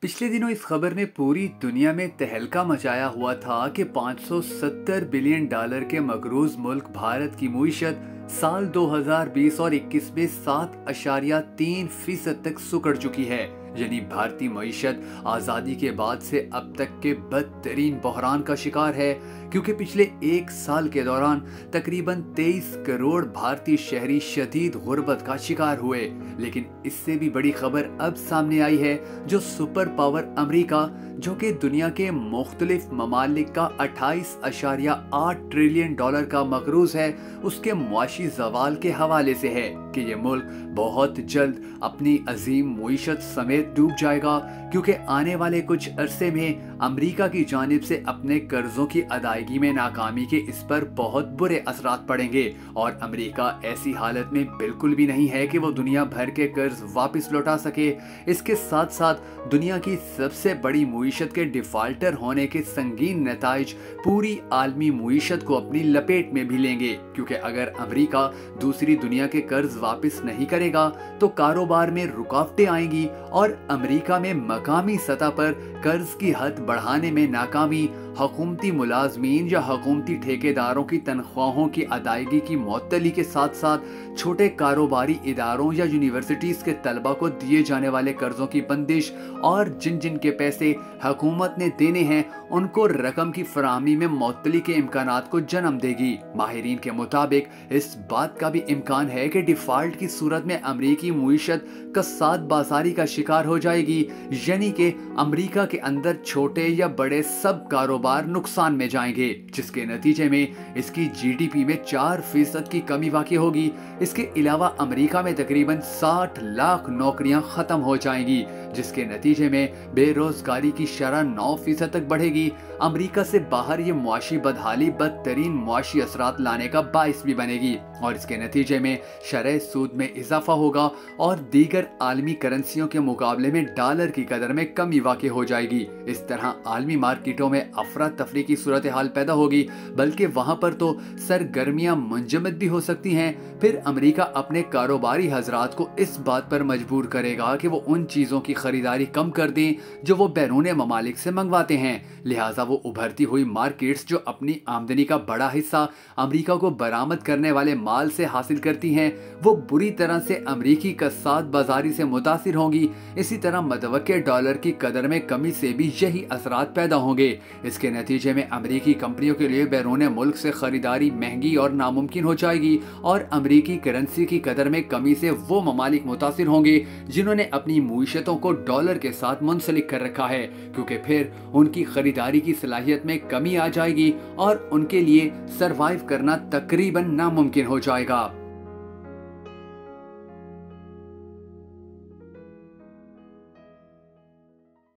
पिछले दिनों इस खबर ने पूरी दुनिया में तहलका मचाया हुआ था कि 570 बिलियन डॉलर के मकरूज मुल्क भारत की मुईशत साल 2020 और 21 में 7.3% तक सिकुड़ चुकी है। यानी भारतीय मईशत आजादी के बाद से अब तक के बदतरीन बहरान का शिकार है, क्योंकि पिछले एक साल के दौरान तकरीबन 23 करोड़ भारतीय शहरी शदीद गुर्बत का शिकार हुए। लेकिन इससे भी बड़ी खबर अब सामने आई है, जो सुपर पावर अमेरिका, जो कि दुनिया के मुख्तलिफ ममालिक का 28.8 ट्रिलियन डॉलर का मकरूज है, उसके मुआशी जवाल के हवाले से है कि ये मुल्क बहुत जल्द अपनी अजीम मुईशत समेत डूब जाएगा, क्योंकि आने वाले कुछ अरसे में अमेरिका की जानिब से अपने कर्जों की अदायगी में नाकामी के इस पर बहुत बुरे असरात पड़ेंगे। और अमेरिका ऐसी हालत में बिल्कुल भी नहीं है कि वो दुनिया भर के कर्ज वापस लौटा सके। इसके साथ साथ दुनिया की सबसे बड़ी मुईशत के डिफाल्टर होने के संगीन नताइज पूरी आलमी मुईशत को अपनी लपेट में भी लेंगे, क्योंकि अगर अमेरिका दूसरी दुनिया के कर्ज वापस नहीं करेगा तो कारोबार में रुकावटें आएंगी और अमेरिका में मकामी सतह पर कर्ज की हद बढ़ाने में नाकामी, हुकूमती मुलाजमीन या हुकूमती ठेकेदारों की तनख्वाहों की अदायगी की मुअत्तली के साथ साथ छोटे कारोबारी इदारों या यूनिवर्सिटीज के तलबा को दिए जाने वाले कर्जों की बंदिश और जिन जिन के पैसे हुकूमत ने देने हैं उनको रकम की फराहमी में मुअत्तली के इम्कानात को जन्म देगी। माहिरीन के मुताबिक इस बात का भी इम्कान है कि डिफॉल्ट की सूरत में अमरीकी मुईशत कसाद बाजारी का शिकार हो जाएगी, यानी कि अमेरिका के अंदर छोटे या बड़े सब कारोबार नुकसान में जाएंगे, जिसके नतीजे में इसकी जीडीपी में 4% की कमी वाक़ई होगी। इसके अलावा अमेरिका में तकरीबन 60 लाख नौकरियां खत्म हो जाएंगी, जिसके नतीजे में बेरोजगारी की शरह 9% तक बढ़ेगी। अमेरिका से बाहर ये मुआशी बदहाली बदतरीन मुआशी असरात लाने का बाइस भी बनेगी और इसके नतीजे में शरह सूद में इजाफा होगा और दीगर आलमी करेंसियों के मुकाबले में डॉलर की कदर में कमी वाक़ई हो जाएगी। इस तरह आलमी मार्केटों में अफरा तफरी की सूरत हाल पैदा होगी, बल्कि वहां पर तो सरगर्मियां मुंजमद भी हो सकती हैं। फिर अमेरिका अपने कारोबारी हजरात को इस बात पर मजबूर करेगा कि वो उन चीज़ों की खरीदारी कम कर दें जो वो बैरून ममालिक से मंगवाते हैं। लिहाजा वो उभरती हुई मार्केट्स जो अपनी आमदनी का बड़ा हिस्सा अमेरिका को बरामद करने वाले माल से हासिल करती हैं, वो बुरी तरह से अमेरिकी कसाद बाजारी से मुतासिर होंगी। इसी तरह मतवक्के डॉलर की कदर में कमी से भी यही असरात पैदा होंगे। इसके नतीजे में अमेरिकी कंपनियों के लिए बैरून मुल्क से खरीदारी महंगी और नामुमकिन हो जाएगी और अमेरिकी करेंसी की कदर में कमी से वो ममालिक मुतासिर होंगे जिन्होंने अपनी मुईशतों को डॉलर के साथ मुंसलिक कर रखा है, क्योंकि फिर उनकी खरीदारी की सलाहियत में कमी आ जाएगी और उनके लिए सरवाइव करना तकरीबन नामुमकिन हो जाएगा।